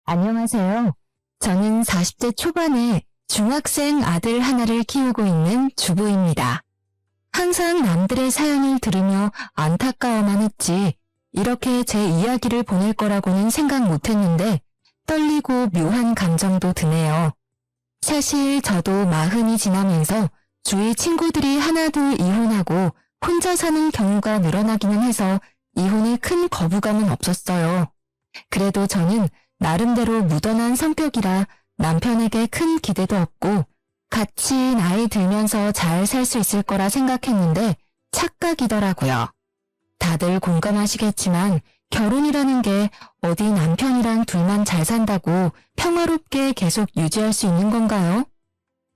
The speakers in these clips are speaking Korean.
안녕하세요. 저는 40대 초반에 중학생 아들 하나를 키우고 있는 주부입니다. 항상 남들의 사연을 들으며 안타까워만 했지 이렇게 제 이야기를 보낼 거라고는 생각 못했는데 떨리고 묘한 감정도 드네요. 사실 저도 40이 지나면서 주위 친구들이 하나둘 이혼하고 혼자 사는 경우가 늘어나기는 해서 이혼에 큰 거부감은 없었어요. 그래도 저는 나름대로 무던한 성격이라 남편에게 큰 기대도 없고 같이 나이 들면서 잘 살 수 있을 거라 생각했는데 착각이더라고요. 다들 공감하시겠지만 결혼이라는 게 어디 남편이랑 둘만 잘 산다고 평화롭게 계속 유지할 수 있는 건가요?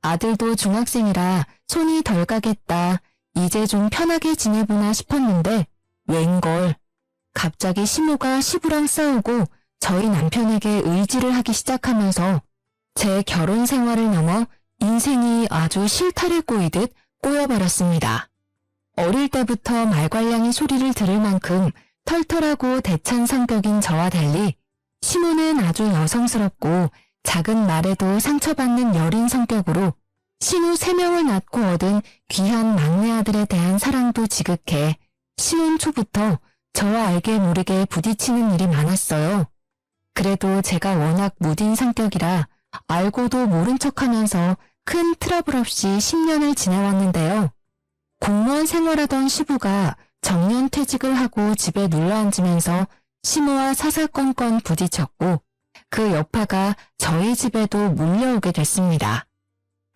아들도 중학생이라 손이 덜 가겠다. 이제 좀 편하게 지내보나 싶었는데 웬걸. 갑자기 시모가 시부랑 싸우고 저희 남편에게 의지를 하기 시작하면서 제 결혼 생활을 넘어 인생이 아주 실타래 꼬이듯 꼬여버렸습니다. 어릴 때부터 말괄량이 소리를 들을 만큼 털털하고 대찬 성격인 저와 달리 시모는 아주 여성스럽고 작은 말에도 상처받는 여린 성격으로 신우 3명을 낳고 얻은 귀한 막내 아들에 대한 사랑도 지극해 신혼 초부터 저와 알게 모르게 부딪히는 일이 많았어요. 그래도 제가 워낙 무딘 성격이라 알고도 모른 척하면서 큰 트러블 없이 10년을 지내왔는데요. 공무원 생활하던 시부가 정년 퇴직을 하고 집에 눌러앉으면서 시모와 사사건건 부딪혔고 그 여파가 저희 집에도 몰려오게 됐습니다.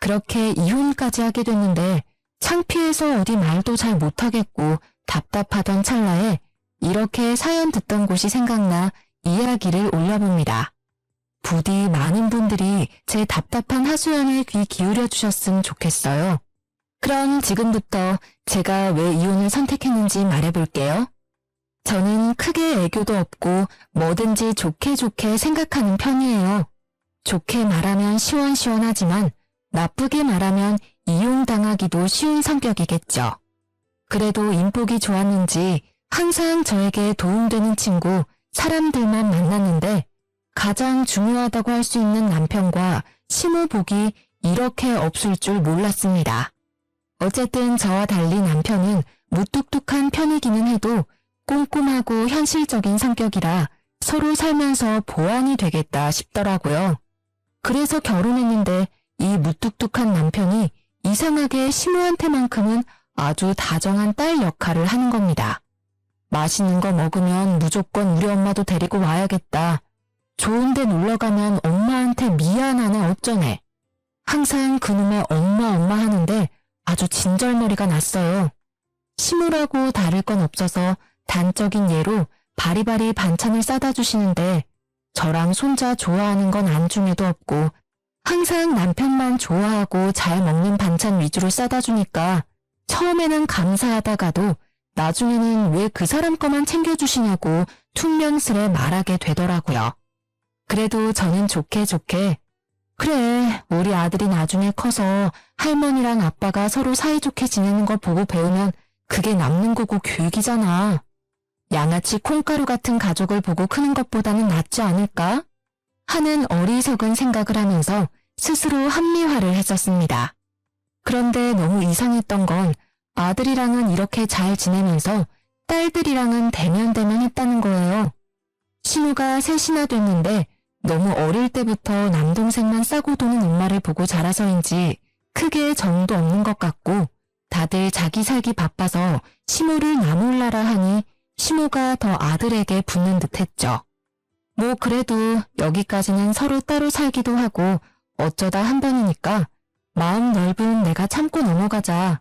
그렇게 이혼까지 하게 됐는데 창피해서 어디 말도 잘 못하겠고 답답하던 찰나에 이렇게 사연 듣던 곳이 생각나 이야기를 올려봅니다. 부디 많은 분들이 제 답답한 하소연에 귀 기울여 주셨으면 좋겠어요. 그럼 지금부터 제가 왜 이혼을 선택했는지 말해볼게요. 저는 크게 애교도 없고 뭐든지 좋게 생각하는 편이에요. 좋게 말하면 시원시원하지만 나쁘게 말하면 이용당하기도 쉬운 성격이겠죠. 그래도 인복이 좋았는지 항상 저에게 도움되는 친구, 사람들만 만났는데 가장 중요하다고 할 수 있는 남편과 시모 복이 이렇게 없을 줄 몰랐습니다. 어쨌든 저와 달리 남편은 무뚝뚝한 편이기는 해도 꼼꼼하고 현실적인 성격이라 서로 살면서 보완이 되겠다 싶더라고요. 그래서 결혼했는데 이 무뚝뚝한 남편이 이상하게 시모한테만큼은 아주 다정한 딸 역할을 하는 겁니다. 맛있는 거 먹으면 무조건 우리 엄마도 데리고 와야겠다. 좋은 데 놀러가면 엄마한테 미안하네 어쩌네. 항상 그놈의 엄마 하는데 아주 진절머리가 났어요. 시모라고 다를 건 없어서 단적인 예로 바리바리 반찬을 싸다 주시는데 저랑 손자 좋아하는 건 안중에도 없고 항상 남편만 좋아하고 잘 먹는 반찬 위주로 싸다 주니까 처음에는 감사하다가도 나중에는 왜 그 사람 거만 챙겨주시냐고 퉁명스레 말하게 되더라고요. 그래도 저는 좋게 그래 우리 아들이 나중에 커서 할머니랑 아빠가 서로 사이좋게 지내는 거 보고 배우면 그게 남는 거고 교육이잖아. 양아치 콩가루 같은 가족을 보고 크는 것보다는 낫지 않을까? 하는 어리석은 생각을 하면서 스스로 합리화를 했었습니다. 그런데 너무 이상했던 건 아들이랑은 이렇게 잘 지내면서 딸들이랑은 대면했다는 거예요. 시모가 3이나 됐는데 너무 어릴 때부터 남동생만 싸고 도는 엄마를 보고 자라서인지 크게 정도 없는 것 같고 다들 자기 살기 바빠서 시모를 나몰라라 하니 시모가 더 아들에게 붙는 듯 했죠. 뭐 그래도 여기까지는 서로 따로 살기도 하고 어쩌다 한 번이니까 마음 넓은 내가 참고 넘어가자.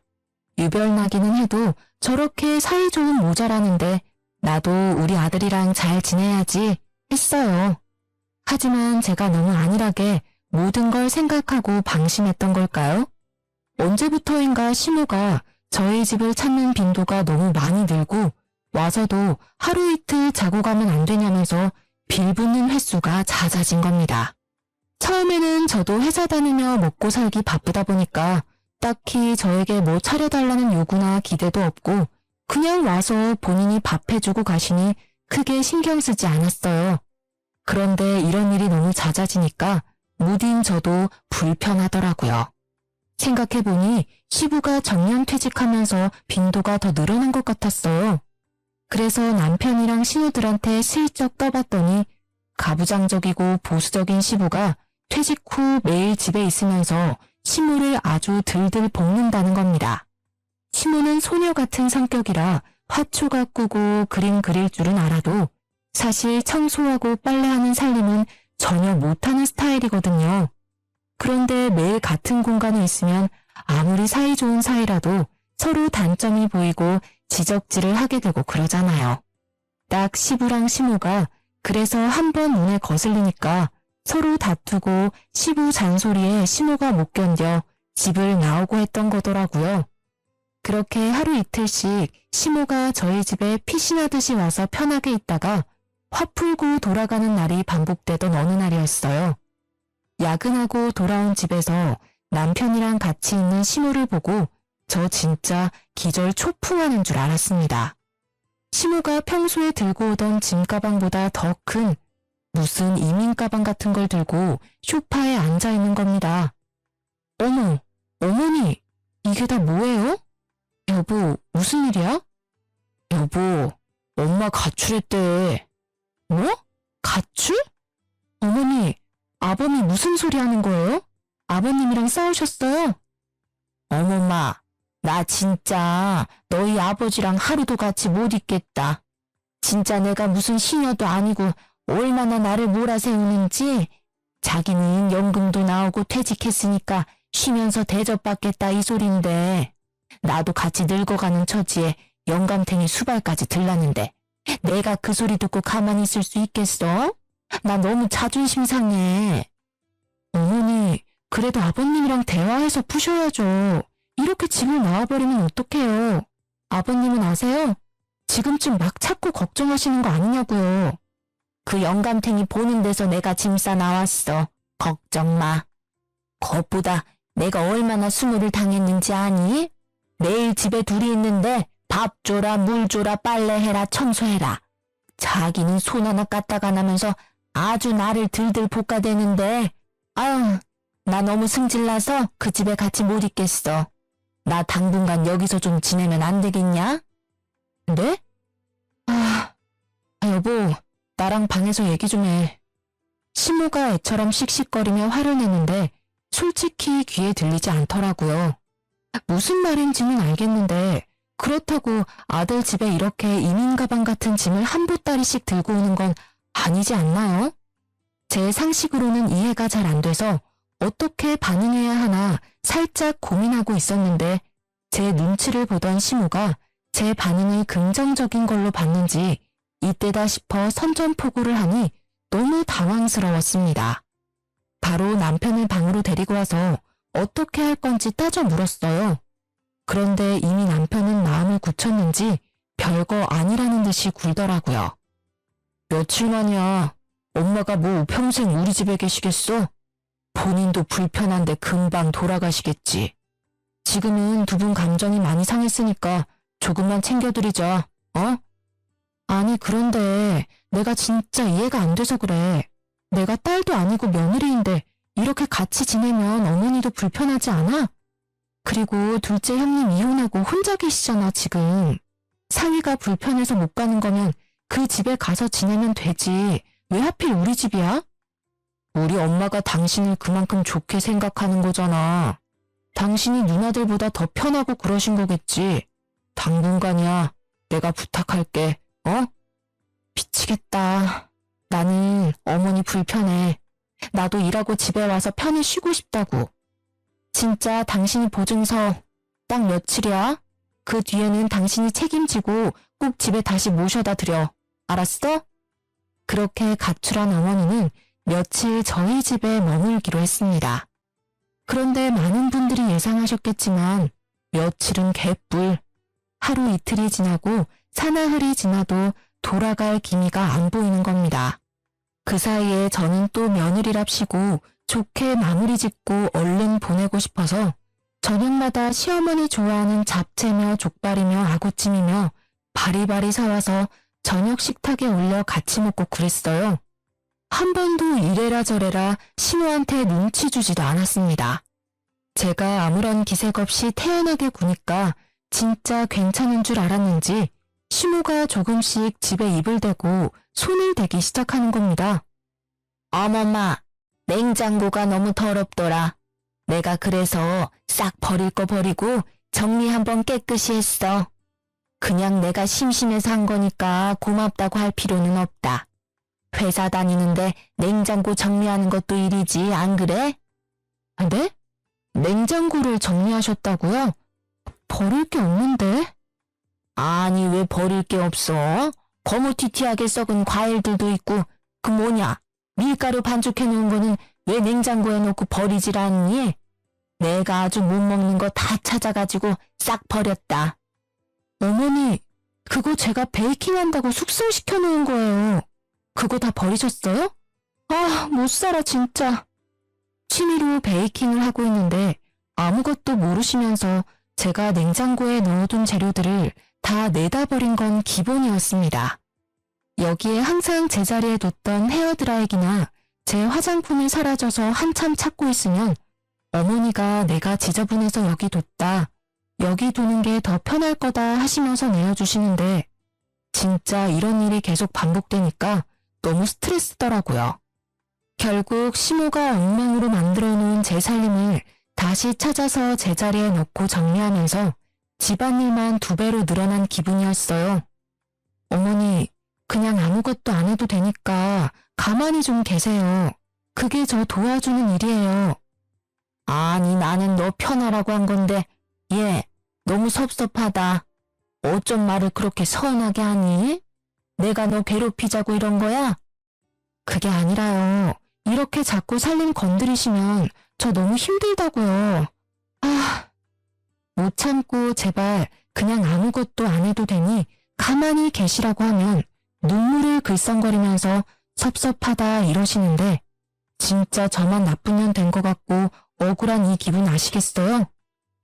유별나기는 해도 저렇게 사이좋은 모자라는데 나도 우리 아들이랑 잘 지내야지 했어요. 하지만 제가 너무 안일하게 모든 걸 생각하고 방심했던 걸까요? 언제부터인가 시모가 저희 집을 찾는 빈도가 너무 많이 늘고 와서도 하루 이틀 자고 가면 안 되냐면서 빌붙는 횟수가 잦아진 겁니다. 처음에는 저도 회사 다니며 먹고 살기 바쁘다 보니까 딱히 저에게 뭐 차려달라는 요구나 기대도 없고 그냥 와서 본인이 밥 해주고 가시니 크게 신경 쓰지 않았어요. 그런데 이런 일이 너무 잦아지니까 무딘 저도 불편하더라고요. 생각해보니 시부가 정년 퇴직하면서 빈도가 더 늘어난 것 같았어요. 그래서 남편이랑 신우들한테 슬쩍 떠봤더니 가부장적이고 보수적인 시부가 퇴직 후 매일 집에 있으면서 시무를 아주 들들 볶는다는 겁니다. 시무는 소녀 같은 성격이라 화초 가꾸고 그림 그릴 줄은 알아도 사실 청소하고 빨래하는 살림은 전혀 못하는 스타일이거든요. 그런데 매일 같은 공간에 있으면 아무리 사이좋은 사이라도 서로 단점이 보이고 지적질을 하게 되고 그러잖아요. 딱 시부랑 시무가 그래서 한번 눈에 거슬리니까 서로 다투고 시부 잔소리에 시무가 못 견뎌 집을 나오고 했던 거더라고요. 그렇게 하루 이틀씩 시모가 저희 집에 피신하듯이 와서 편하게 있다가 화 풀고 돌아가는 날이 반복되던 어느 날이었어요. 야근하고 돌아온 집에서 남편이랑 같이 있는 시모를 보고 저 진짜 기절 초풍하는 줄 알았습니다. 시모가 평소에 들고 오던 짐 가방보다 더 큰 무슨 이민 가방 같은 걸 들고 소파에 앉아 있는 겁니다. 어머, 어머니, 이게 다 뭐예요? 여보, 무슨 일이야? 여보, 엄마 가출했대. 뭐? 가출? 어머니, 아범이 무슨 소리 하는 거예요? 아버님이랑 싸우셨어요? 어머마, 나 진짜 너희 아버지랑 하루도 같이 못 있겠다. 진짜 내가 무슨 시녀도 아니고 얼마나 나를 몰아세우는지. 자기는 연금도 나오고 퇴직했으니까 쉬면서 대접받겠다 이 소린데 나도 같이 늙어가는 처지에 영감탱이 수발까지 들랐는데 내가 그 소리 듣고 가만히 있을 수 있겠어? 나 너무 자존심 상해. 어머니, 그래도 아버님이랑 대화해서 푸셔야죠. 이렇게 집을 나와버리면 어떡해요. 아버님은 아세요? 지금쯤 막 찾고 걱정하시는 거 아니냐고요. 그 영감탱이 보는 데서 내가 짐 싸 나왔어. 걱정 마. 겉보다 내가 얼마나 수모를 당했는지 아니? 매일 집에 둘이 있는데 밥 줘라, 물 줘라, 빨래해라, 청소해라. 자기는 손 하나 까딱 안 하면서 아주 나를 들들 볶아대는데 아유, 나 너무 승질나서 그 집에 같이 못 있겠어. 나 당분간 여기서 좀 지내면 안 되겠냐? 네? 여보, 나랑 방에서 얘기 좀 해. 시모가 애처럼 씩씩거리며 화를 내는데 솔직히 귀에 들리지 않더라고요. 무슨 말인지는 알겠는데 그렇다고 아들 집에 이렇게 이민 가방 같은 짐을 한 보따리씩 들고 오는 건 아니지 않나요? 제 상식으로는 이해가 잘 안 돼서 어떻게 반응해야 하나 살짝 고민하고 있었는데 제 눈치를 보던 시모가 제 반응을 긍정적인 걸로 봤는지 이때다 싶어 선전포고를 하니 너무 당황스러웠습니다. 바로 남편을 방으로 데리고 와서 어떻게 할 건지 따져 물었어요. 그런데 이미 남편은 마음을 굳혔는지 별거 아니라는 듯이 굴더라고요. 며칠 만이야. 엄마가 뭐 평생 우리 집에 계시겠어? 본인도 불편한데 금방 돌아가시겠지. 지금은 두 분 감정이 많이 상했으니까 조금만 챙겨드리자. 어? 아니 그런데 내가 진짜 이해가 안 돼서 그래. 내가 딸도 아니고 며느리인데 이렇게 같이 지내면 어머니도 불편하지 않아? 그리고 둘째 형님 이혼하고 혼자 계시잖아 지금. 사위가 불편해서 못 가는 거면 그 집에 가서 지내면 되지. 왜 하필 우리 집이야? 우리 엄마가 당신을 그만큼 좋게 생각하는 거잖아. 당신이 누나들보다 더 편하고 그러신 거겠지. 당분간이야. 내가 부탁할게. 어? 미치겠다. 나는 어머니 불편해. 나도 일하고 집에 와서 편히 쉬고 싶다고. 진짜 당신이 보증서 딱 며칠이야? 그 뒤에는 당신이 책임지고 꼭 집에 다시 모셔다 드려. 알았어? 그렇게 가출한 어머니는 며칠 저희 집에 머물기로 했습니다. 그런데 많은 분들이 예상하셨겠지만 며칠은 개뿔. 하루 이틀이 지나고 사나흘이 지나도 돌아갈 기미가 안 보이는 겁니다. 그 사이에 저는 또 며느리랍시고 좋게 마무리 짓고 얼른 보내고 싶어서 저녁마다 시어머니 좋아하는 잡채며 족발이며 아구찜이며 바리바리 사와서 저녁 식탁에 올려 같이 먹고 그랬어요. 한 번도 이래라 저래라 신우한테 눈치 주지도 않았습니다. 제가 아무런 기색 없이 태연하게 구니까 진짜 괜찮은 줄 알았는지 신우가 조금씩 집에 입을 대고 손을 대기 시작하는 겁니다. 어머마, 냉장고가 너무 더럽더라. 내가 그래서 싹 버릴 거 버리고 정리 한번 깨끗이 했어. 그냥 내가 심심해서 한 거니까 고맙다고 할 필요는 없다. 회사 다니는데 냉장고 정리하는 것도 일이지, 안 그래? 네? 냉장고를 정리하셨다고요? 버릴 게 없는데? 아니, 왜 버릴 게 없어? 거무튀튀하게 썩은 과일들도 있고, 그 뭐냐, 밀가루 반죽해 놓은 거는 왜 냉장고에 넣고 버리질 않니? 내가 아주 못 먹는 거 다 찾아가지고 싹 버렸다. 어머니, 그거 제가 베이킹 한다고 숙성시켜 놓은 거예요. 그거 다 버리셨어요? 아, 못 살아 진짜. 취미로 베이킹을 하고 있는데 아무것도 모르시면서 제가 냉장고에 넣어둔 재료들을 다 내다 버린 건 기본이었습니다. 여기에 항상 제자리에 뒀던 헤어드라이기나 제 화장품이 사라져서 한참 찾고 있으면 어머니가 내가 지저분해서 여기 뒀다. 여기 두는 게 더 편할 거다 하시면서 내어주시는데 진짜 이런 일이 계속 반복되니까 너무 스트레스더라고요. 결국 시모가 엉망으로 만들어 놓은 제 살림을 다시 찾아서 제자리에 넣고 정리하면서 집안일만 2배로 늘어난 기분이었어요. 어머니, 그냥 아무것도 안 해도 되니까 가만히 좀 계세요. 그게 저 도와주는 일이에요. 아니, 나는 너 편하라고 한 건데 얘 너무 섭섭하다. 어쩜 말을 그렇게 서운하게 하니? 내가 너 괴롭히자고 이런 거야? 그게 아니라요. 이렇게 자꾸 살림 건드리시면 저 너무 힘들다고요. 아, 못 참고 제발 그냥 아무것도 안 해도 되니 가만히 계시라고 하면 눈물을 글썽거리면서 섭섭하다 이러시는데 진짜 저만 나쁜 년 된 것 같고 억울한 이 기분 아시겠어요?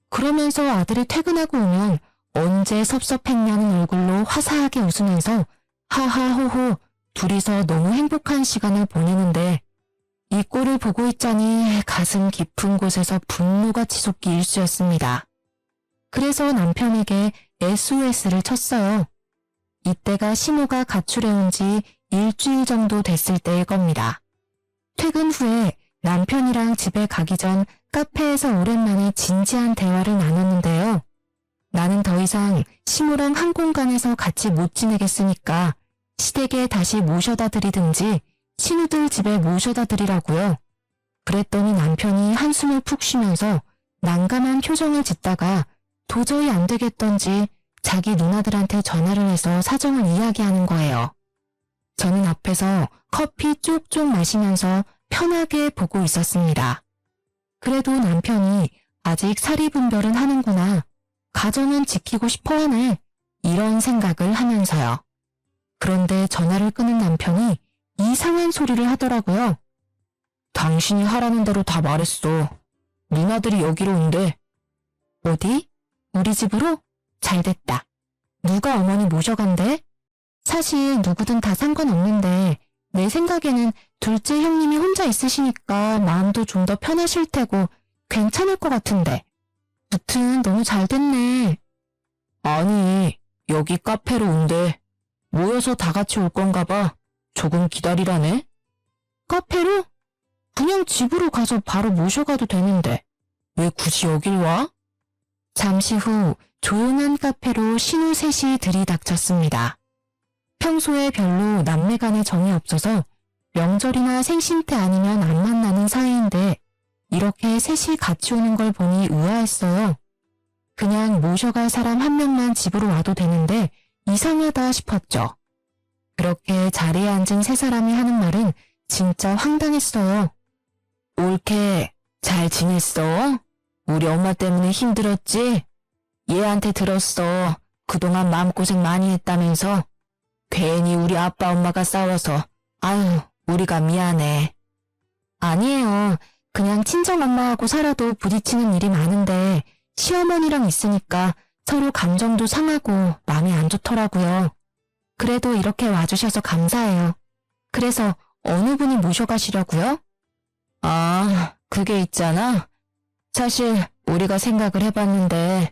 그러면서 아들이 퇴근하고 오면 언제 섭섭했냐는 얼굴로 화사하게 웃으면서 하하호호 둘이서 너무 행복한 시간을 보내는데 이 꼴을 보고 있자니 가슴 깊은 곳에서 분노가 치솟기 일쑤였습니다. 그래서 남편에게 SOS를 쳤어요. 이때가 시모가 가출해온 지 일주일 정도 됐을 때일 겁니다. 퇴근 후에 남편이랑 집에 가기 전 카페에서 오랜만에 진지한 대화를 나눴는데요. 나는 더 이상 시모랑 한 공간에서 같이 못 지내겠으니까 시댁에 다시 모셔다 드리든지 친구들 집에 모셔다 드리라고요. 그랬더니 남편이 한숨을 푹 쉬면서 난감한 표정을 짓다가 도저히 안 되겠던지 자기 누나들한테 전화를 해서 사정을 이야기하는 거예요. 저는 앞에서 커피 쪽쪽 마시면서 편하게 보고 있었습니다. 그래도 남편이 아직 사리분별은 하는구나. 가정은 지키고 싶어 하네. 이런 생각을 하면서요. 그런데 전화를 끊은 남편이 이상한 소리를 하더라고요. 당신이 하라는 대로 다 말했어. 누나들이 여기로 온대. 어디? 우리 집으로? 잘됐다. 누가 어머니 모셔간대? 사실 누구든 다 상관없는데 내 생각에는 둘째 형님이 혼자 있으시니까 마음도 좀 더 편하실 테고 괜찮을 것 같은데. 무튼 너무 잘됐네. 아니, 여기 카페로 온대. 모여서 다 같이 올 건가 봐. 조금 기다리라네. 카페로? 그냥 집으로 가서 바로 모셔가도 되는데 왜 굳이 여길 와? 잠시 후 조용한 카페로 신우 셋이 들이닥쳤습니다. 평소에 별로 남매 간의 정이 없어서 명절이나 생신 때 아니면 안 만나는 사이인데 이렇게 셋이 같이 오는 걸 보니 의아했어요. 그냥 모셔갈 사람 한 명만 집으로 와도 되는데 이상하다 싶었죠. 그렇게 자리에 앉은 세 사람이 하는 말은 진짜 황당했어요. 올케, 잘 지냈어? 우리 엄마 때문에 힘들었지? 얘한테 들었어. 그동안 마음고생 많이 했다면서. 괜히 우리 아빠 엄마가 싸워서. 아유, 우리가 미안해. 아니에요. 그냥 친정엄마하고 살아도 부딪히는 일이 많은데 시어머니랑 있으니까 서로 감정도 상하고 마음이 안 좋더라고요. 그래도 이렇게 와주셔서 감사해요. 그래서 어느 분이 모셔가시려고요? 아, 그게 있잖아. 사실 우리가 생각을 해봤는데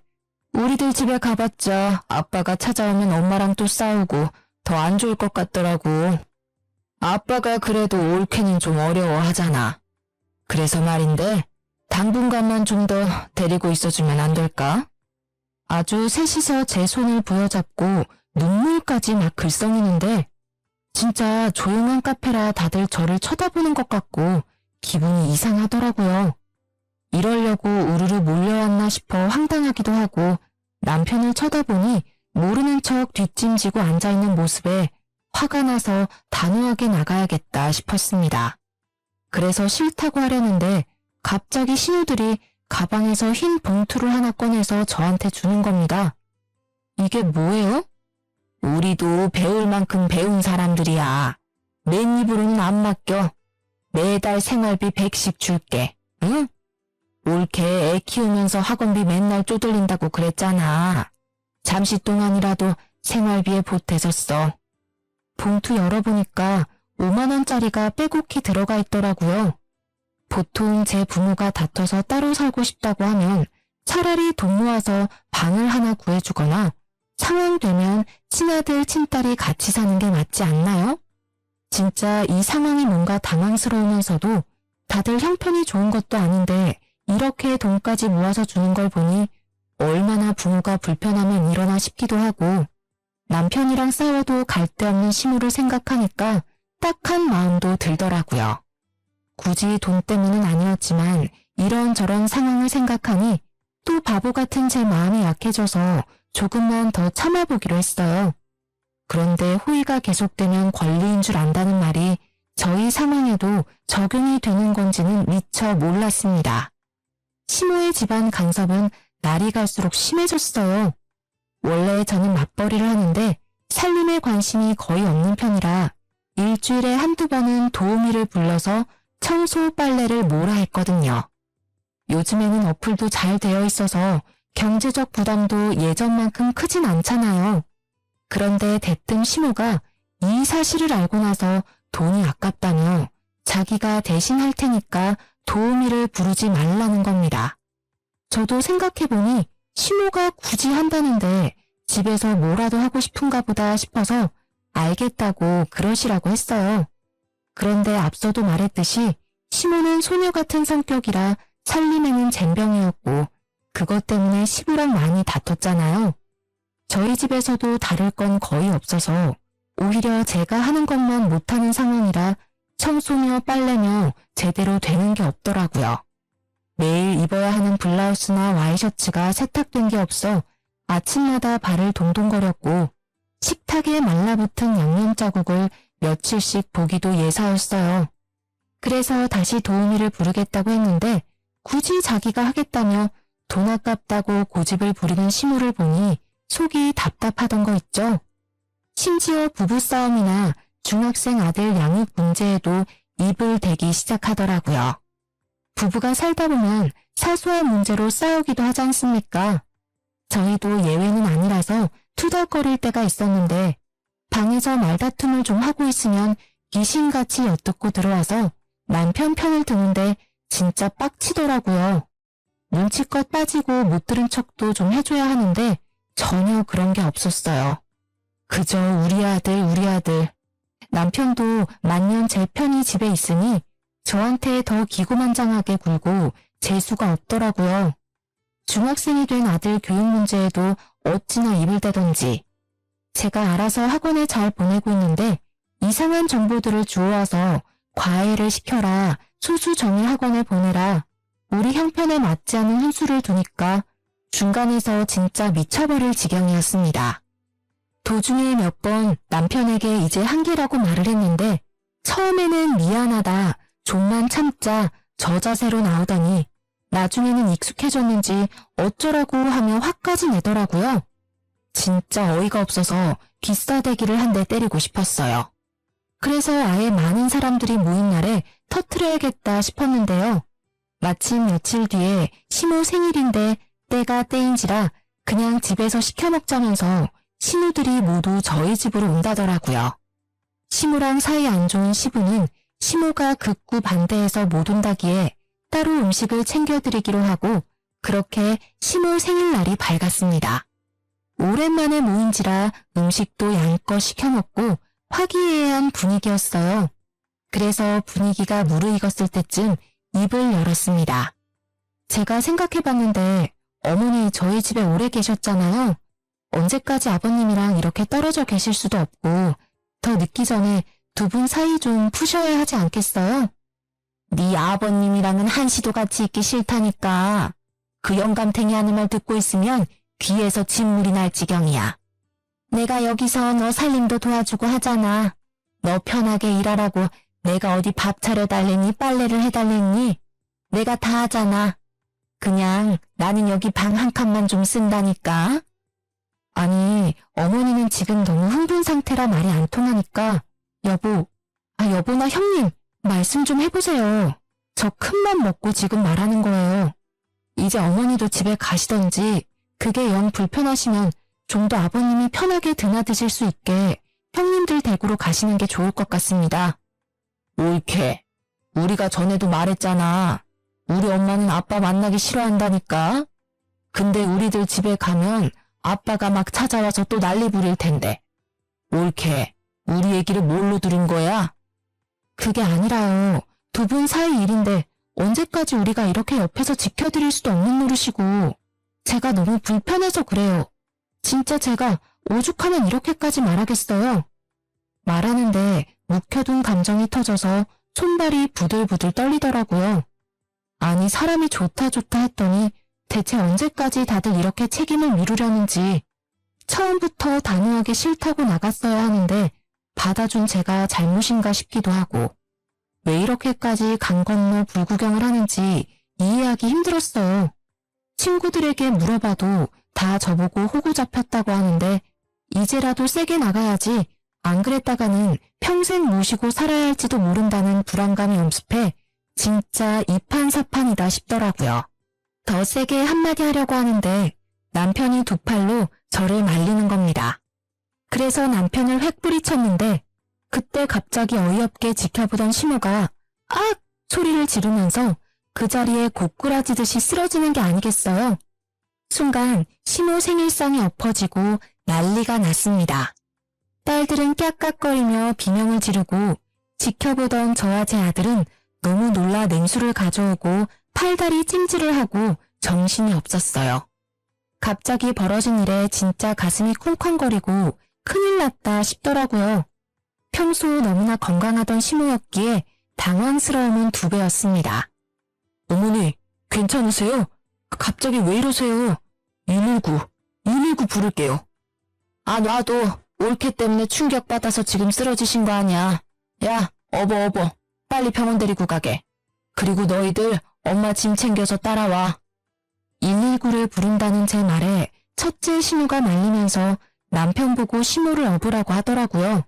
우리들 집에 가봤자 아빠가 찾아오면 엄마랑 또 싸우고 더 안 좋을 것 같더라고. 아빠가 그래도 올케는 좀 어려워하잖아. 그래서 말인데 당분간만 좀 더 데리고 있어주면 안 될까? 아주 셋이서 제 손을 부여잡고 눈물까지 막 글썽이는데 진짜 조용한 카페라 다들 저를 쳐다보는 것 같고 기분이 이상하더라고요. 이러려고 우르르 몰려왔나 싶어 황당하기도 하고 남편을 쳐다보니 모르는 척 뒷짐지고 앉아있는 모습에 화가 나서 단호하게 나가야겠다 싶었습니다. 그래서 싫다고 하려는데 갑자기 신우들이 가방에서 흰 봉투를 하나 꺼내서 저한테 주는 겁니다. 이게 뭐예요? 우리도 배울 만큼 배운 사람들이야. 맨입으로는 안 맡겨. 매달 생활비 100씩 줄게. 응? 올케 애 키우면서 학원비 맨날 쪼들린다고 그랬잖아. 잠시 동안이라도 생활비에 보태서 써. 봉투 열어보니까 5만 원짜리가 빼곡히 들어가 있더라고요. 보통 제 부모가 다퉈서 따로 살고 싶다고 하면 차라리 돈 모아서 방을 하나 구해주거나 상황 되면 친아들, 친딸이 같이 사는 게 맞지 않나요? 진짜 이 상황이 뭔가 당황스러우면서도 다들 형편이 좋은 것도 아닌데 이렇게 돈까지 모아서 주는 걸 보니 얼마나 부모가 불편하면 이러나 싶기도 하고 남편이랑 싸워도 갈 데 없는 시무를 생각하니까 딱한 마음도 들더라고요. 굳이 돈 때문은 아니었지만 이런저런 상황을 생각하니 또 바보 같은 제 마음이 약해져서 조금만 더 참아보기로 했어요. 그런데 호의가 계속되면 권리인 줄 안다는 말이 저희 상황에도 적용이 되는 건지는 미처 몰랐습니다. 시모의 집안 간섭은 날이 갈수록 심해졌어요. 원래 저는 맞벌이를 하는데 살림에 관심이 거의 없는 편이라 일주일에 한두 번은 도우미를 불러서 청소 빨래를 몰아 했거든요. 요즘에는 어플도 잘 되어 있어서 경제적 부담도 예전만큼 크진 않잖아요. 그런데 대뜸 시모가 이 사실을 알고 나서 돈이 아깝다며 자기가 대신 할 테니까 도우미를 부르지 말라는 겁니다. 저도 생각해보니 시모가 굳이 한다는데 집에서 뭐라도 하고 싶은가 보다 싶어서 알겠다고 그러시라고 했어요. 그런데 앞서도 말했듯이 시모는 소녀 같은 성격이라 살림에는 젬병이었고 그것 때문에 시부랑 많이 다퉜잖아요. 저희 집에서도 다를 건 거의 없어서 오히려 제가 하는 것만 못하는 상황이라 청소며 빨래며 제대로 되는 게 없더라고요. 매일 입어야 하는 블라우스나 와이셔츠가 세탁된 게 없어 아침마다 발을 동동거렸고 식탁에 말라붙은 양념 자국을 며칠씩 보기도 예사였어요. 그래서 다시 도우미를 부르겠다고 했는데 굳이 자기가 하겠다며 돈 아깝다고 고집을 부리는 시무를 보니 속이 답답하던 거 있죠. 심지어 부부싸움이나 중학생 아들 양육 문제에도 입을 대기 시작하더라고요. 부부가 살다 보면 사소한 문제로 싸우기도 하지 않습니까? 저희도 예외는 아니라서 투덜거릴 때가 있었는데 방에서 말다툼을 좀 하고 있으면 귀신같이 엿듣고 들어와서 남편 편을 드는데 진짜 빡치더라고요. 눈치껏 빠지고 못 들은 척도 좀 해줘야 하는데 전혀 그런 게 없었어요. 그저 우리 아들. 남편도 만년 제 편이 집에 있으니 저한테 더 기고만장하게 굴고 재수가 없더라고요. 중학생이 된 아들 교육 문제에도 어찌나 입을 대던지. 제가 알아서 학원에 잘 보내고 있는데 이상한 정보들을 주워와서 과외를 시켜라, 소수정예 학원에 보내라, 우리 형편에 맞지 않는 훈수를 두니까 중간에서 진짜 미쳐버릴 지경이었습니다. 도중에 몇 번 남편에게 이제 한계라고 말을 했는데 처음에는 미안하다, 좀만 참자, 저 자세로 나오더니 나중에는 익숙해졌는지 어쩌라고 하며 화까지 내더라고요. 진짜 어이가 없어서 귀싸대기를 한 대 때리고 싶었어요. 그래서 아예 많은 사람들이 모인 날에 터트려야겠다 싶었는데요. 마침 며칠 뒤에 시모 생일인데 때가 때인지라 그냥 집에서 시켜 먹자면서 시누들이 모두 저희 집으로 온다더라고요. 시모랑 사이 안 좋은 시부는 시모가 극구 반대해서 못 온다기에 따로 음식을 챙겨드리기로 하고 그렇게 시모 생일날이 밝았습니다. 오랜만에 모인지라 음식도 양껏 시켜먹고 화기애애한 분위기였어요. 그래서 분위기가 무르익었을 때쯤 입을 열었습니다. 제가 생각해봤는데 어머니 저희 집에 오래 계셨잖아요. 언제까지 아버님이랑 이렇게 떨어져 계실 수도 없고 더 늦기 전에 두 분 사이 좀 푸셔야 하지 않겠어요? 네 아버님이랑은 한시도 같이 있기 싫다니까. 그 영감탱이 하는 말 듣고 있으면 귀에서 진물이 날 지경이야. 내가 여기서 너 살림도 도와주고 하잖아. 너 편하게 일하라고 내가 어디 밥 차려달랬니 빨래를 해달랬니? 내가 다 하잖아. 그냥 나는 여기 방 한 칸만 좀 쓴다니까. 아니, 어머니는 지금 너무 흥분 상태라 말이 안 통하니까 여보나 형님 말씀 좀 해보세요. 저 큰맘 먹고 지금 말하는 거예요. 이제 어머니도 집에 가시던지 그게 영 불편하시면 좀 더 아버님이 편하게 드나드실 수 있게 형님들 댁으로 가시는 게 좋을 것 같습니다. 옳게. 우리가 전에도 말했잖아. 우리 엄마는 아빠 만나기 싫어한다니까. 근데 우리들 집에 가면 아빠가 막 찾아와서 또 난리 부릴 텐데. 옳게. 우리 얘기를 뭘로 들은 거야? 그게 아니라요. 두 분 사이 일인데 언제까지 우리가 이렇게 옆에서 지켜드릴 수도 없는 노릇이고 제가 너무 불편해서 그래요. 진짜 제가 오죽하면 이렇게까지 말하겠어요. 말하는데 묵혀둔 감정이 터져서 손발이 부들부들 떨리더라고요. 아니 사람이 좋다 했더니 대체 언제까지 다들 이렇게 책임을 미루려는지 처음부터 단호하게 싫다고 나갔어야 하는데 받아준 제가 잘못인가 싶기도 하고 왜 이렇게까지 강 건너 불구경을 하는지 이해하기 힘들었어요. 친구들에게 물어봐도 다 저보고 호구 잡혔다고 하는데 이제라도 세게 나가야지 안 그랬다가는 평생 모시고 살아야 할지도 모른다는 불안감이 엄습해 진짜 이판사판이다 싶더라고요. 더 세게 한마디 하려고 하는데 남편이 두 팔로 저를 말리는 겁니다. 그래서 남편을 획 뿌리쳤는데 그때 갑자기 어이없게 지켜보던 시모가 악! 소리를 지르면서 그 자리에 고꾸라지듯이 쓰러지는 게 아니겠어요? 순간 시모 생일상이 엎어지고 난리가 났습니다. 딸들은 깍깍거리며 비명을 지르고 지켜보던 저와 제 아들은 너무 놀라 냉수를 가져오고 팔다리 찜질을 하고 정신이 없었어요. 갑자기 벌어진 일에 진짜 가슴이 쿵쾅거리고 큰일 났다 싶더라고요. 평소 너무나 건강하던 시모였기에 당황스러움은 2배였습니다. 어머니, 괜찮으세요? 갑자기 왜 이러세요? 119 부를게요. 아, 놔둬. 올케 때문에 충격받아서 지금 쓰러지신 거 아니야. 야, 어버. 빨리 병원 데리고 가게. 그리고 너희들 엄마 짐 챙겨서 따라와. 119를 부른다는 제 말에 첫째 시모가 말리면서 남편 보고 시모를 업으라고 하더라고요.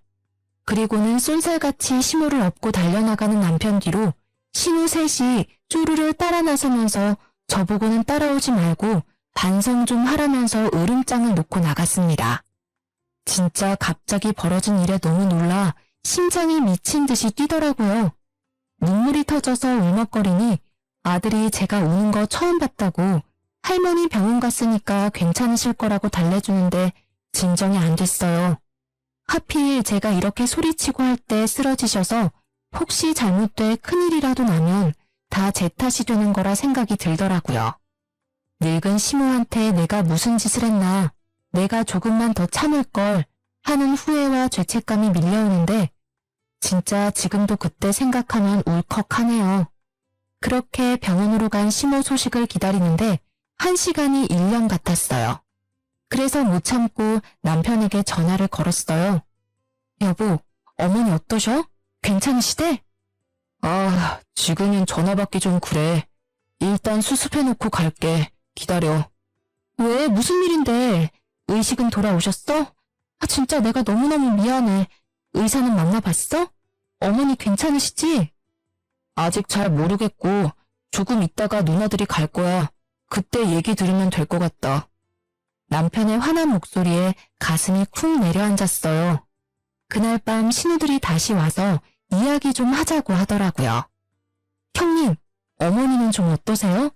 그리고는 쏜살같이 시모를 업고 달려나가는 남편 뒤로 시모 셋이 쪼르르 따라 나서면서 저보고는 따라오지 말고 반성 좀 하라면서 으름장을 놓고 나갔습니다. 진짜 갑자기 벌어진 일에 너무 놀라 심장이 미친 듯이 뛰더라고요. 눈물이 터져서 울먹거리니 아들이 제가 우는 거 처음 봤다고 할머니 병원 갔으니까 괜찮으실 거라고 달래주는데 진정이 안 됐어요. 하필 제가 이렇게 소리치고 할 때 쓰러지셔서 혹시 잘못돼 큰일이라도 나면 다 제 탓이 되는 거라 생각이 들더라고요. 늙은 시모한테 내가 무슨 짓을 했나, 내가 조금만 더 참을 걸 하는 후회와 죄책감이 밀려오는데 진짜 지금도 그때 생각하면 울컥하네요. 그렇게 병원으로 간 시모 소식을 기다리는데 1시간이 1년 같았어요. 그래서 못 참고 남편에게 전화를 걸었어요. 여보, 어머니 어떠셔? 괜찮으시대? 아, 지금은 전화 받기 좀 그래. 일단 수습해놓고 갈게. 기다려. 왜? 무슨 일인데? 의식은 돌아오셨어? 아, 진짜 내가 너무너무 미안해. 의사는 만나봤어? 어머니 괜찮으시지? 아직 잘 모르겠고 조금 있다가 누나들이 갈 거야. 그때 얘기 들으면 될 것 같다. 남편의 화난 목소리에 가슴이 쿵 내려앉았어요. 그날 밤 신우들이 다시 와서 이야기 좀 하자고 하더라고요. 형님, 어머니는 좀 어떠세요?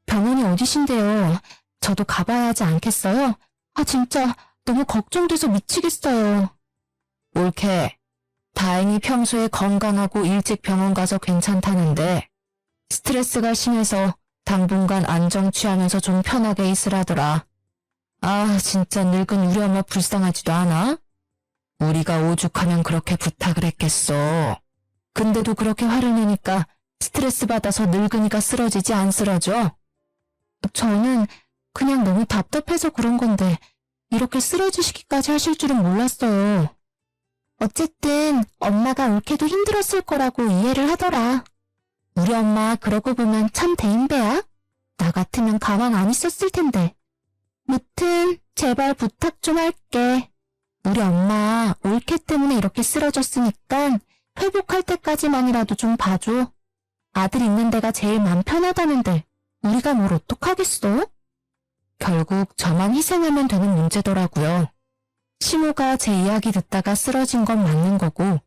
병원이 어디신데요? 저도 가봐야 하지 않겠어요? 아, 진짜 너무 걱정돼서 미치겠어요. 옳게. 다행히 평소에 건강하고 일찍 병원 가서 괜찮다는데 스트레스가 심해서 당분간 안정 취하면서 좀 편하게 있으라더라. 아, 진짜 늙은 우리 엄마 불쌍하지도 않아? 우리가 오죽하면 그렇게 부탁을 했겠어. 근데도 그렇게 화를 내니까 스트레스 받아서 늙은이가 쓰러지지 안 쓰러져? 저는 그냥 너무 답답해서 그런 건데 이렇게 쓰러지시기까지 하실 줄은 몰랐어요. 어쨌든 엄마가 옳게도 힘들었을 거라고 이해를 하더라. 우리 엄마 그러고 보면 참 대인배야. 나 같으면 가만 안 있었을 텐데. 무튼 제발 부탁 좀 할게. 우리 엄마 옳게 때문에 이렇게 쓰러졌으니까 회복할 때까지만이라도 좀 봐줘. 아들 있는 데가 제일 맘 편하다는데 우리가 뭘 어떡하겠어? 결국 저만 희생하면 되는 문제더라고요. 시모가 제 이야기 듣다가 쓰러진 건 맞는 거고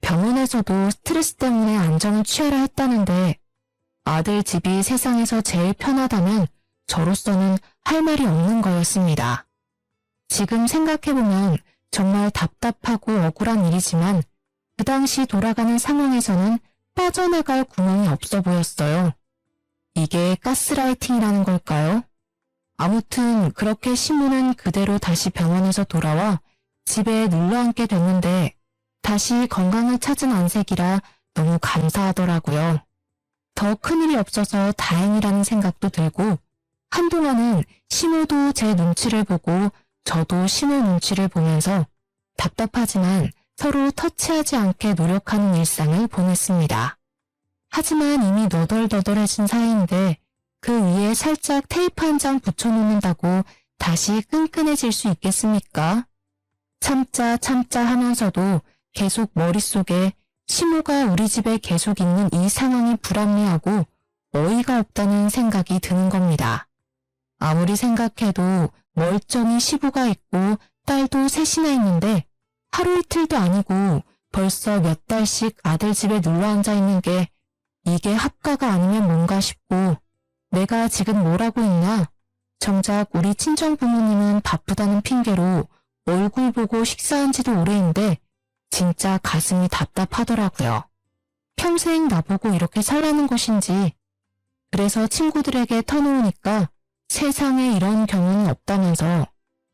병원에서도 스트레스 때문에 안정을 취하라 했다는데 아들 집이 세상에서 제일 편하다면 저로서는 할 말이 없는 거였습니다. 지금 생각해보면 정말 답답하고 억울한 일이지만 그 당시 돌아가는 상황에서는 빠져나갈 구멍이 없어 보였어요. 이게 가스라이팅이라는 걸까요? 아무튼 그렇게 시모는 그대로 다시 병원에서 돌아와 집에 눌러앉게 됐는데 다시 건강을 찾은 안색이라 너무 감사하더라고요. 더 큰일이 없어서 다행이라는 생각도 들고 한동안은 시모도 제 눈치를 보고 저도 시모 눈치를 보면서 답답하지만 서로 터치하지 않게 노력하는 일상을 보냈습니다. 하지만 이미 너덜너덜해진 사이인데 그 위에 살짝 테이프 한 장 붙여놓는다고 다시 끈끈해질 수 있겠습니까? 참자 하면서도 계속 머릿속에 시모가 우리 집에 계속 있는 이 상황이 불합리하고 어이가 없다는 생각이 드는 겁니다. 아무리 생각해도 멀쩡히 시부가 있고 딸도 셋이나 있는데 하루 이틀도 아니고 벌써 몇 달씩 아들 집에 눌러 앉아 있는 게 이게 합가가 아니면 뭔가 싶고 내가 지금 뭘 하고 있나? 정작 우리 친정 부모님은 바쁘다는 핑계로 얼굴 보고 식사한 지도 오래인데 진짜 가슴이 답답하더라고요. 평생 나보고 이렇게 살라는 것인지. 그래서 친구들에게 터놓으니까 세상에 이런 경우는 없다면서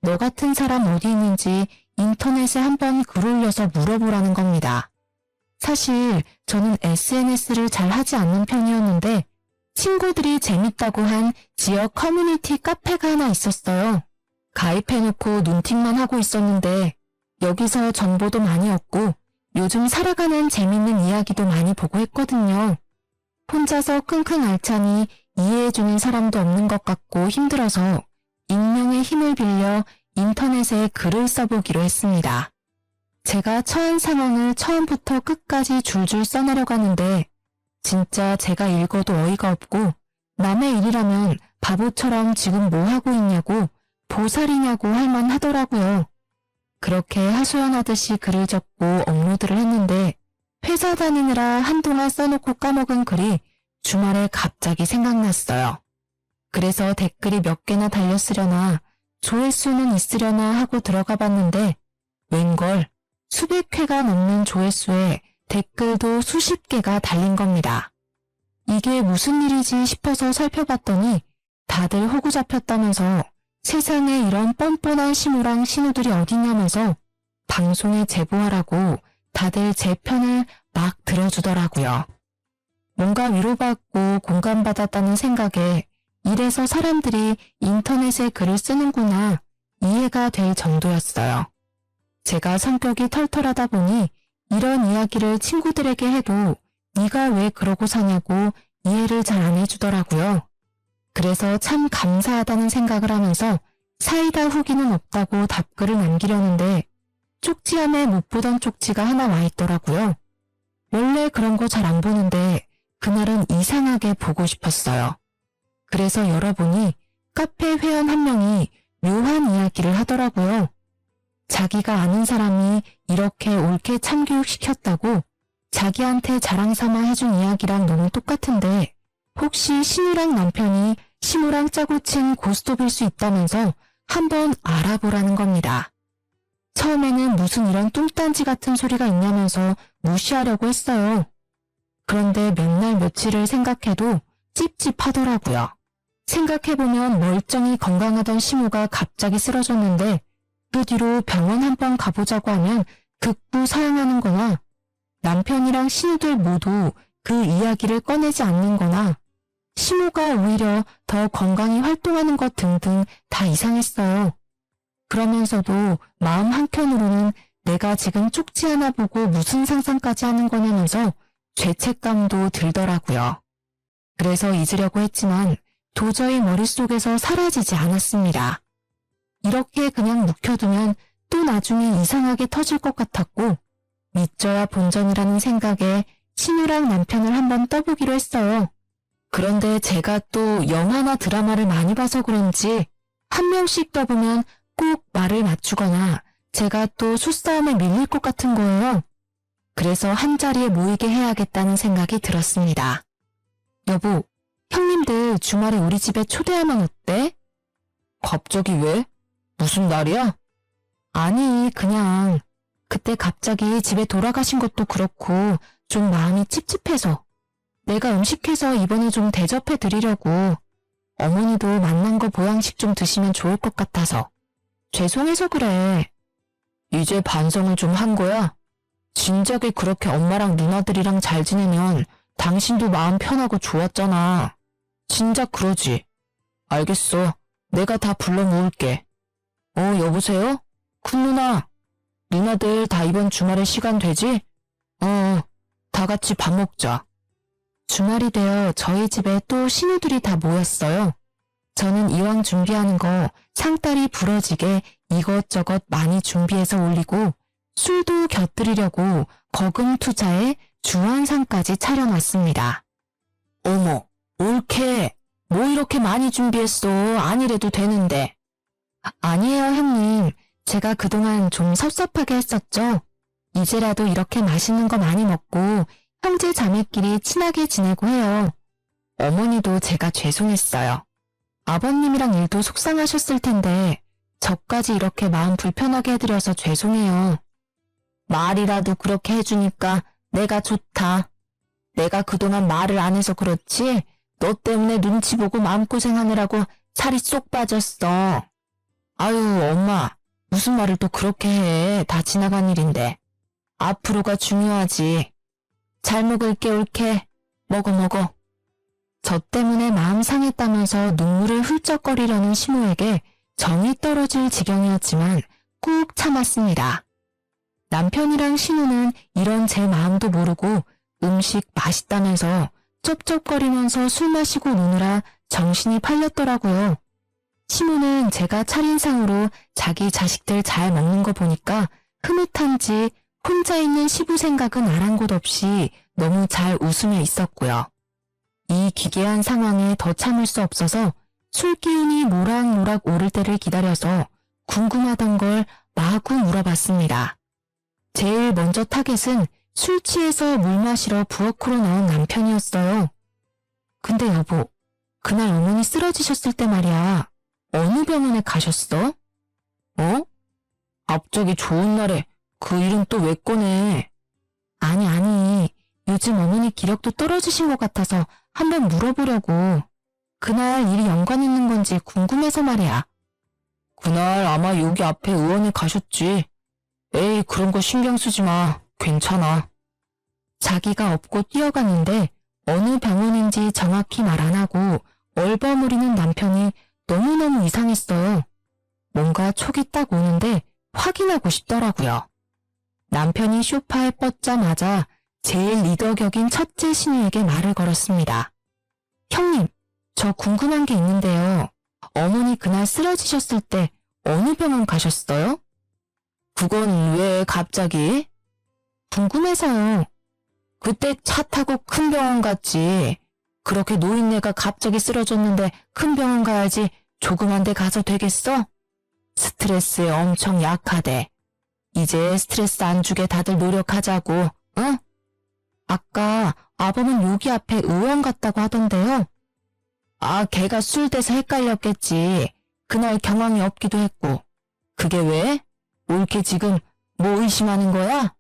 너 같은 사람 어디 있는지 인터넷에 한번 글 올려서 물어보라는 겁니다. 사실 저는 SNS를 잘 하지 않는 편이었는데 친구들이 재밌다고 한 지역 커뮤니티 카페가 하나 있었어요. 가입해놓고 눈팅만 하고 있었는데 여기서 정보도 많이 얻고 요즘 살아가는 재밌는 이야기도 많이 보고 했거든요. 혼자서 끙끙 앓자니 이해해주는 사람도 없는 것 같고 힘들어서 익명의 힘을 빌려 인터넷에 글을 써보기로 했습니다. 제가 처한 상황을 처음부터 끝까지 줄줄 써내려가는데 진짜 제가 읽어도 어이가 없고 남의 일이라면 바보처럼 지금 뭐 하고 있냐고 보살이냐고 할 만하더라고요. 그렇게 하소연하듯이 글을 적고 업로드를 했는데 회사 다니느라 한동안 써놓고 까먹은 글이 주말에 갑자기 생각났어요. 그래서 댓글이 몇 개나 달렸으려나 조회수는 있으려나 하고 들어가 봤는데 웬걸 수백 회가 넘는 조회수에 댓글도 수십 개가 달린 겁니다. 이게 무슨 일이지 싶어서 살펴봤더니 다들 호구 잡혔다면서 세상에 이런 뻔뻔한 시무랑 신우들이 어디냐면서 방송에 제보하라고 다들 제 편을 막 들어주더라고요. 뭔가 위로받고 공감받았다는 생각에 이래서 사람들이 인터넷에 글을 쓰는구나 이해가 될 정도였어요. 제가 성격이 털털하다 보니 이런 이야기를 친구들에게 해도 네가 왜 그러고 사냐고 이해를 잘 안 해주더라고요. 그래서 참 감사하다는 생각을 하면서 사이다 후기는 없다고 답글을 남기려는데 쪽지함에 못 보던 쪽지가 하나 와 있더라고요. 원래 그런 거 잘 안 보는데 그날은 이상하게 보고 싶었어요. 그래서 열어보니 카페 회원 한 명이 묘한 이야기를 하더라고요. 자기가 아는 사람이 이렇게 옳게 참교육시켰다고 자기한테 자랑 삼아 해준 이야기랑 너무 똑같은데 혹시 신우랑 남편이 시무랑 짜고 친 고스톱일 수 있다면서 한번 알아보라는 겁니다. 처음에는 무슨 이런 뚱딴지 같은 소리가 있냐면서 무시하려고 했어요. 그런데 몇 날 며칠을 생각해도 찝찝하더라고요. 생각해보면 멀쩡히 건강하던 시무가 갑자기 쓰러졌는데 그 뒤로 병원 한번 가보자고 하면 극구 사양하는 거나 남편이랑 신우들 모두 그 이야기를 꺼내지 않는 거나 시무가 오히려 더 건강히 활동하는 것 등등 다 이상했어요. 그러면서도 마음 한켠으로는 내가 지금 쪽지 하나 보고 무슨 상상까지 하는 거냐면서 죄책감도 들더라고요. 그래서 잊으려고 했지만 도저히 머릿속에서 사라지지 않았습니다. 이렇게 그냥 묵혀두면 또 나중에 이상하게 터질 것 같았고 믿져야 본전이라는 생각에 신우랑 남편을 한번 떠보기로 했어요. 그런데 제가 또 영화나 드라마를 많이 봐서 그런지 한 명씩 떠보면 꼭 말을 맞추거나 제가 또 수싸움에 밀릴 것 같은 거예요. 그래서 한자리에 모이게 해야겠다는 생각이 들었습니다. 여보, 형님들 주말에 우리 집에 초대하면 어때? 갑자기 왜? 무슨 날이야? 아니, 그냥 그때 갑자기 집에 돌아가신 것도 그렇고 좀 마음이 찝찝해서 내가 음식해서 이번에 좀 대접해 드리려고 어머니도 만난 거 보양식 좀 드시면 좋을 것 같아서 죄송해서 그래. 이제 반성을 좀 한 거야? 진작에 그렇게 엄마랑 누나들이랑 잘 지내면 당신도 마음 편하고 좋았잖아. 진작 그러지. 알겠어. 내가 다 불러 모을게. 여보세요? 큰 누나. 누나들 다 이번 주말에 시간 되지? 다 같이 밥 먹자. 주말이 되어 저희 집에 또 신우들이 다 모였어요. 저는 이왕 준비하는 거 상다리 부러지게 이것저것 많이 준비해서 올리고 술도 곁들이려고 거금 투자에 주안상까지 차려놨습니다. 어머, 옳게. 뭐 이렇게 많이 준비했어. 아니래도 되는데. 아니에요, 형님. 제가 그동안 좀 섭섭하게 했었죠. 이제라도 이렇게 맛있는 거 많이 먹고 형제 자매끼리 친하게 지내고 해요. 어머니도 제가 죄송했어요. 아버님이랑 일도 속상하셨을 텐데 저까지 이렇게 마음 불편하게 해드려서 죄송해요. 말이라도 그렇게 해주니까 내가 좋다. 내가 그동안 말을 안 해서 그렇지 너 때문에 눈치 보고 마음고생하느라고 살이 쏙 빠졌어. 아유, 엄마. 무슨 말을 또 그렇게 해. 다 지나간 일인데. 앞으로가 중요하지. 잘 먹을게 옳게. 먹어. 저 때문에 마음 상했다면서 눈물을 훌쩍거리려는 시모에게 정이 떨어질 지경이었지만 꾹 참았습니다. 남편이랑 신우는 이런 제 마음도 모르고 음식 맛있다면서 쩝쩝거리면서 술 마시고 노느라 정신이 팔렸더라고요. 시모는 제가 차린 상으로 자기 자식들 잘 먹는 거 보니까 흐뭇한지 혼자 있는 시부 생각은 아랑곳 없이 너무 잘 웃으며 있었고요. 이 기괴한 상황에 더 참을 수 없어서 술 기운이 모락모락 오를 때를 기다려서 궁금하던 걸 마구 물어봤습니다. 제일 먼저 타겟은 술 취해서 물 마시러 부엌으로 나온 남편이었어요. 근데 여보, 그날 어머니 쓰러지셨을 때 말이야. 어느 병원에 가셨어? 갑자기 좋은 날에 그 일은 또 왜 꺼내? 아니, 요즘 어머니 기력도 떨어지신 것 같아서 한번 물어보려고. 그날 일이 연관 있는 건지 궁금해서 말이야. 그날 아마 여기 앞에 의원에 가셨지. 에이, 그런 거 신경 쓰지 마. 괜찮아. 자기가 업고 뛰어갔는데 어느 병원인지 정확히 말 안 하고 얼버무리는 남편이 너무너무 이상했어요. 뭔가 촉이 딱 오는데 확인하고 싶더라고요. 남편이 소파에 뻗자마자 제일 리더격인 첫째 신우에게 말을 걸었습니다. 형님, 저 궁금한 게 있는데요. 어머니 그날 쓰러지셨을 때 어느 병원 가셨어요? 그건 왜 갑자기? 궁금해서요. 그때 차 타고 큰 병원 갔지. 그렇게 노인네가 갑자기 쓰러졌는데 큰 병원 가야지 조그만 데 가서 되겠어? 스트레스에 엄청 약하대. 이제 스트레스 안 주게 다들 노력하자고, 응? 아까 아범은 여기 앞에 의원 같다고 하던데요. 아, 걔가 술 돼서 헷갈렸겠지. 그날 경황이 없기도 했고. 그게 왜? 올케 지금 뭐 의심하는 거야?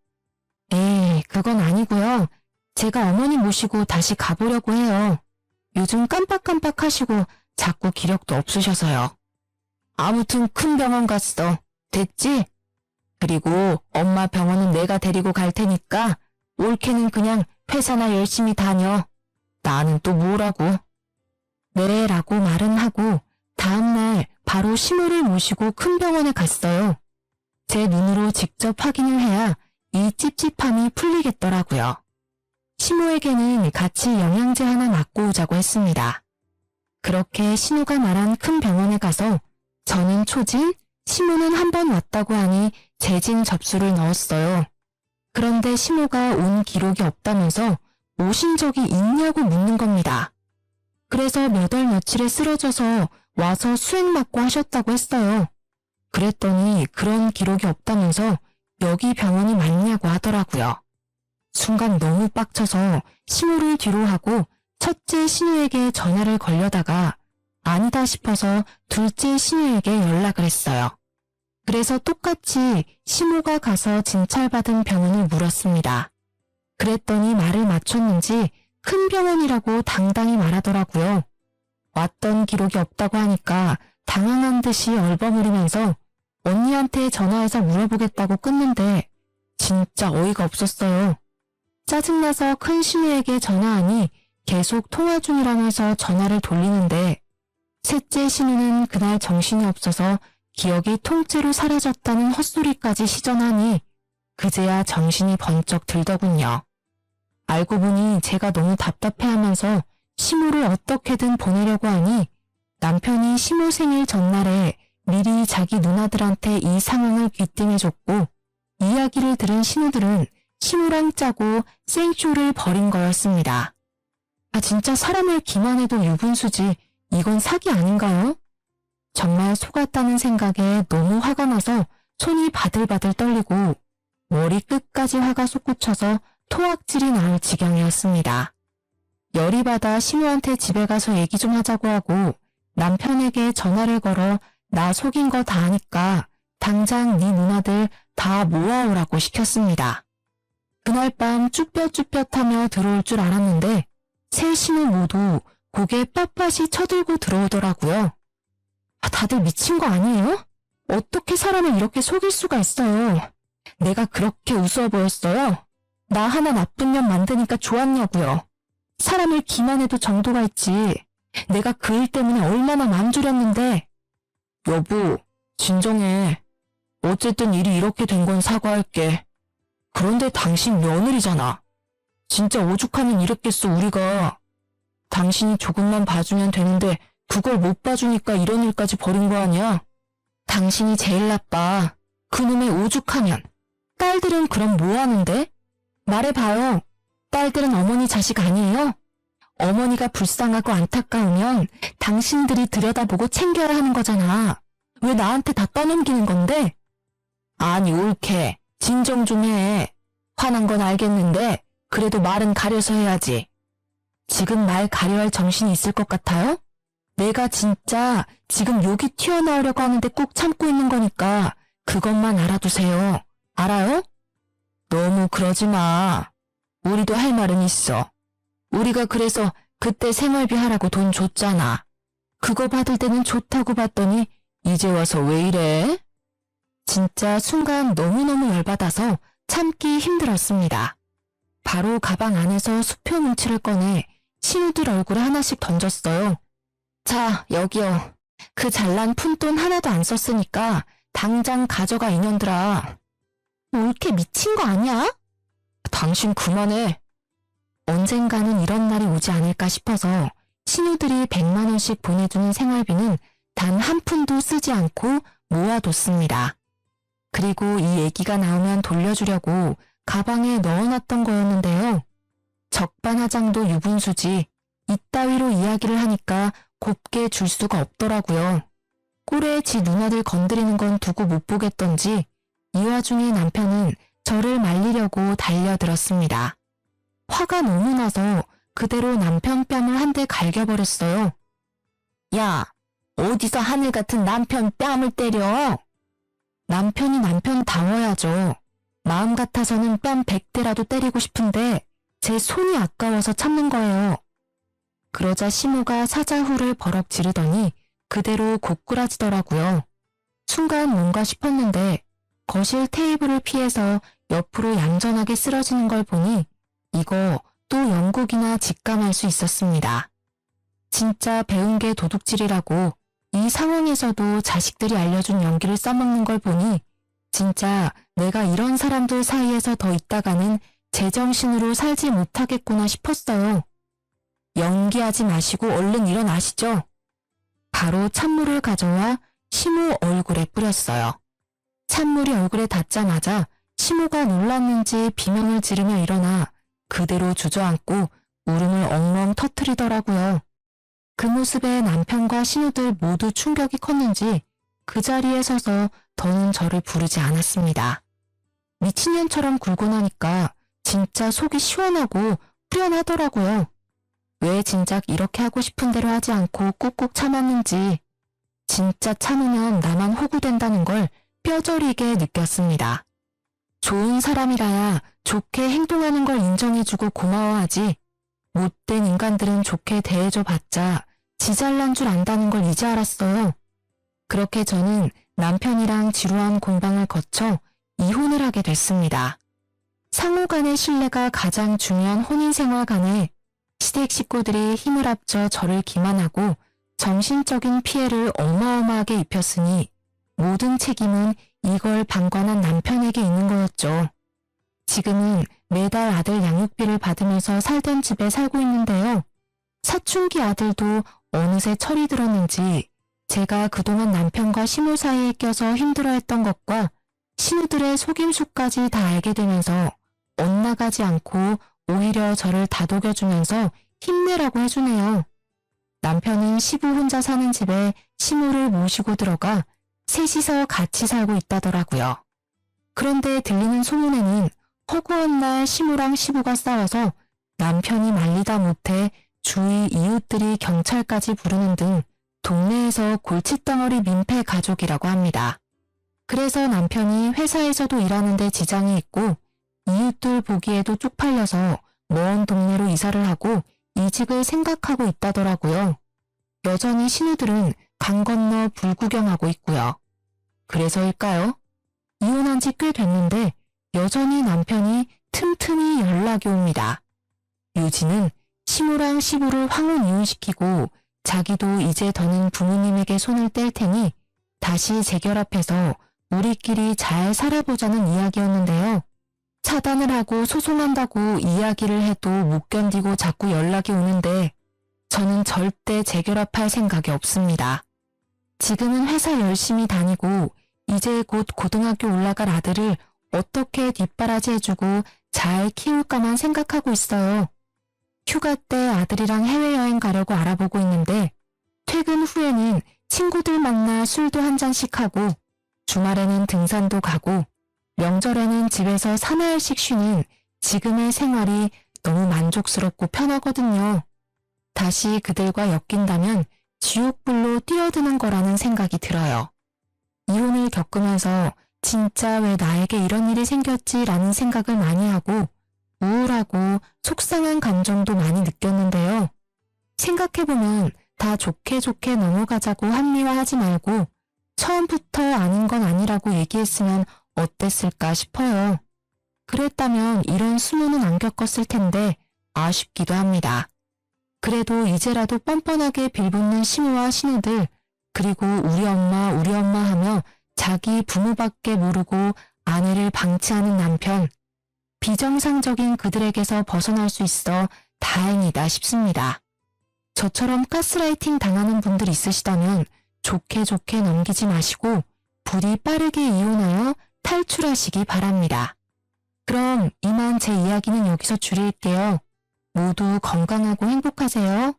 에이, 그건 아니고요. 제가 어머니 모시고 다시 가보려고 해요. 요즘 깜빡깜빡 하시고 자꾸 기력도 없으셔서요. 아무튼 큰 병원 갔어. 됐지? 그리고 엄마 병원은 내가 데리고 갈 테니까 올케는 그냥 회사나 열심히 다녀. 나는 또 뭐라고? 네, 라고 말은 하고 다음날 바로 시모를 모시고 큰 병원에 갔어요. 제 눈으로 직접 확인을 해야 이 찝찝함이 풀리겠더라고요. 시모에게는 같이 영양제 하나 맞고 오자고 했습니다. 그렇게 신우가 말한 큰 병원에 가서 저는 초진, 시모는 한 번 왔다고 하니 재진 접수를 넣었어요. 그런데 시모가 온 기록이 없다면서 오신 적이 있냐고 묻는 겁니다. 그래서 몇 월 며칠에 쓰러져서 와서 수액 맞고 하셨다고 했어요. 그랬더니 그런 기록이 없다면서 여기 병원이 맞냐고 하더라고요. 순간 너무 빡쳐서 시모를 뒤로 하고 첫째 신우에게 전화를 걸려다가 아니다 싶어서 둘째 신우에게 연락을 했어요. 그래서 똑같이 시모가 가서 진찰받은 병원을 물었습니다. 그랬더니 말을 맞췄는지 큰 병원이라고 당당히 말하더라고요. 왔던 기록이 없다고 하니까 당황한 듯이 얼버무리면서 언니한테 전화해서 물어보겠다고 끊는데 진짜 어이가 없었어요. 짜증나서 큰 신우에게 전화하니 계속 통화 중이라면서 전화를 돌리는데 셋째 신우는 그날 정신이 없어서 기억이 통째로 사라졌다는 헛소리까지 시전하니 그제야 정신이 번쩍 들더군요. 알고 보니 제가 너무 답답해하면서 시모를 어떻게든 보내려고 하니 남편이 시모 생일 전날에 미리 자기 누나들한테 이 상황을 귀띔해줬고 이야기를 들은 신우들은 시모랑 짜고 생쇼를 벌인 거였습니다. 아, 진짜 사람을 기만해도 유분수지 이건 사기 아닌가요? 정말 속았다는 생각에 너무 화가 나서 손이 바들바들 떨리고 머리 끝까지 화가 솟구쳐서 토악질이 나올 지경이었습니다. 열이 받아 시모한테 집에 가서 얘기 좀 하자고 하고 남편에게 전화를 걸어 나 속인 거 다 아니까 당장 네 누나들 다 모아오라고 시켰습니다. 그날 밤 쭈뼛쭈뼛하며 들어올 줄 알았는데 세 신우 모두 고개 빳빳이 쳐들고 들어오더라고요. 아, 다들 미친 거 아니에요? 어떻게 사람을 이렇게 속일 수가 있어요? 내가 그렇게 우스워 보였어요? 나 하나 나쁜 년 만드니까 좋았냐고요. 사람을 기만해도 정도가 있지. 내가 그 일 때문에 얼마나 맘 졸였는데. 여보, 진정해. 어쨌든 일이 이렇게 된 건 사과할게. 그런데 당신 며느리잖아. 진짜 오죽하면 이랬겠어, 우리가. 당신이 조금만 봐주면 되는데 그걸 못 봐주니까 이런 일까지 벌인 거 아니야? 당신이 제일 나빠. 그놈의 오죽하면. 딸들은 그럼 뭐 하는데? 말해봐요. 딸들은 어머니 자식 아니에요? 어머니가 불쌍하고 안타까우면 당신들이 들여다보고 챙겨야 하는 거잖아. 왜 나한테 다 떠넘기는 건데? 아니, 옳게. 진정 좀 해. 화난 건 알겠는데 그래도 말은 가려서 해야지. 지금 말 가려할 정신이 있을 것 같아요? 내가 진짜 지금 욕이 튀어나오려고 하는데 꼭 참고 있는 거니까 그것만 알아두세요. 알아요? 너무 그러지 마. 우리도 할 말은 있어. 우리가 그래서 그때 생활비 하라고 돈 줬잖아. 그거 받을 때는 좋다고 봤더니 이제 와서 왜 이래? 진짜 순간 너무너무 열받아서 참기 힘들었습니다. 바로 가방 안에서 수표 뭉치를 꺼내 신우들 얼굴에 하나씩 던졌어요. 자, 여기요. 그 잘난 푼돈 하나도 안 썼으니까 당장 가져가 이년들아. 뭐 이렇게 미친 거 아니야? 당신 그만해. 언젠가는 이런 날이 오지 않을까 싶어서 신우들이 100만 원씩 보내주는 생활비는 단 한 푼도 쓰지 않고 모아뒀습니다. 그리고 이 얘기가 나오면 돌려주려고 가방에 넣어놨던 거였는데요. 적반하장도 유분수지 이따위로 이야기를 하니까 곱게 줄 수가 없더라고요. 꼴에 지 누나들 건드리는 건 두고 못 보겠던지 이 와중에 남편은 저를 말리려고 달려들었습니다. 화가 너무 나서 그대로 남편 뺨을 한 대 갈겨버렸어요. 야, 어디서 하늘 같은 남편 뺨을 때려? 남편이 남편다워야죠. 마음 같아서는 뺨 100대라도 때리고 싶은데 제 손이 아까워서 참는 거예요. 그러자 시모가 사자후를 버럭 지르더니 그대로 고꾸라지더라고요. 순간 뭔가 싶었는데 거실 테이블을 피해서 옆으로 얌전하게 쓰러지는 걸 보니 이거 또 영국이나 직감할 수 있었습니다. 진짜 배운 게 도둑질이라고 이 상황에서도 자식들이 알려준 연기를 써먹는 걸 보니 진짜 내가 이런 사람들 사이에서 더 있다가는 제정신으로 살지 못하겠구나 싶었어요. 연기하지 마시고 얼른 일어나시죠. 바로 찬물을 가져와 시모 얼굴에 뿌렸어요. 찬물이 얼굴에 닿자마자 시모가 놀랐는지 비명을 지르며 일어나 그대로 주저앉고 울음을 엉엉 터뜨리더라고요. 그 모습에 남편과 신우들 모두 충격이 컸는지 그 자리에 서서 더는 저를 부르지 않았습니다. 미친년처럼 굴고 나니까 진짜 속이 시원하고 후련하더라고요. 왜 진작 이렇게 하고 싶은 대로 하지 않고 꾹꾹 참았는지 진짜 참으면 나만 호구된다는 걸 뼈저리게 느꼈습니다. 좋은 사람이라야 좋게 행동하는 걸 인정해주고 고마워하지 못된 인간들은 좋게 대해줘봤자 지 잘난 줄 안다는 걸 이제 알았어요. 그렇게 저는 남편이랑 지루한 공방을 거쳐 이혼을 하게 됐습니다. 상호 간의 신뢰가 가장 중요한 혼인생활 간에 시댁 식구들이 힘을 합쳐 저를 기만하고 정신적인 피해를 어마어마하게 입혔으니 모든 책임은 이걸 방관한 남편에게 있는 거였죠. 지금은 매달 아들 양육비를 받으면서 살던 집에 살고 있는데요. 사춘기 아들도 어느새 철이 들었는지 제가 그동안 남편과 시모 사이에 껴서 힘들어했던 것과 신우들의 속임수까지 다 알게 되면서 엇나가지 않고 오히려 저를 다독여주면서 힘내라고 해주네요. 남편은 시부 혼자 사는 집에 시모를 모시고 들어가 셋이서 같이 살고 있다더라고요. 그런데 들리는 소문에는 허구한 날 시모랑 시부가 싸워서 남편이 말리다 못해 주위 이웃들이 경찰까지 부르는 등 동네에서 골칫덩어리 민폐 가족이라고 합니다. 그래서 남편이 회사에서도 일하는데 지장이 있고 이웃들 보기에도 쪽팔려서 먼 동네로 이사를 하고 이직을 생각하고 있다더라고요. 여전히 신우들은 강 건너 불구경하고 있고요. 그래서일까요? 이혼한 지 꽤 됐는데 여전히 남편이 틈틈이 연락이 옵니다. 유진은 시모랑 시부를 황혼 이혼시키고 자기도 이제 더는 부모님에게 손을 뗄 테니 다시 재결합해서 우리끼리 잘 살아보자는 이야기였는데요. 차단을 하고 소송한다고 이야기를 해도 못 견디고 자꾸 연락이 오는데 저는 절대 재결합할 생각이 없습니다. 지금은 회사 열심히 다니고 이제 곧 고등학교 올라갈 아들을 어떻게 뒷바라지 해주고 잘 키울까만 생각하고 있어요. 휴가 때 아들이랑 해외여행 가려고 알아보고 있는데 퇴근 후에는 친구들 만나 술도 한 잔씩 하고 주말에는 등산도 가고 명절에는 집에서 사나흘씩 쉬는 지금의 생활이 너무 만족스럽고 편하거든요. 다시 그들과 엮인다면 지옥불로 뛰어드는 거라는 생각이 들어요. 이혼을 겪으면서 진짜 왜 나에게 이런 일이 생겼지라는 생각을 많이 하고 우울하고 속상한 감정도 많이 느꼈는데요. 생각해보면 다 좋게 좋게 넘어가자고 합리화하지 말고 처음부터 아닌 건 아니라고 얘기했으면 어땠을까 싶어요. 그랬다면 이런 수모는 안 겪었을 텐데 아쉽기도 합니다. 그래도 이제라도 뻔뻔하게 빌붙는 시모와 신우들 그리고 우리 엄마 하며 자기 부모밖에 모르고 아내를 방치하는 남편 비정상적인 그들에게서 벗어날 수 있어 다행이다 싶습니다. 저처럼 가스라이팅 당하는 분들 있으시다면 좋게 좋게 넘기지 마시고 부디 빠르게 이혼하여 탈출하시기 바랍니다. 그럼 이만 제 이야기는 여기서 줄일게요. 모두 건강하고 행복하세요.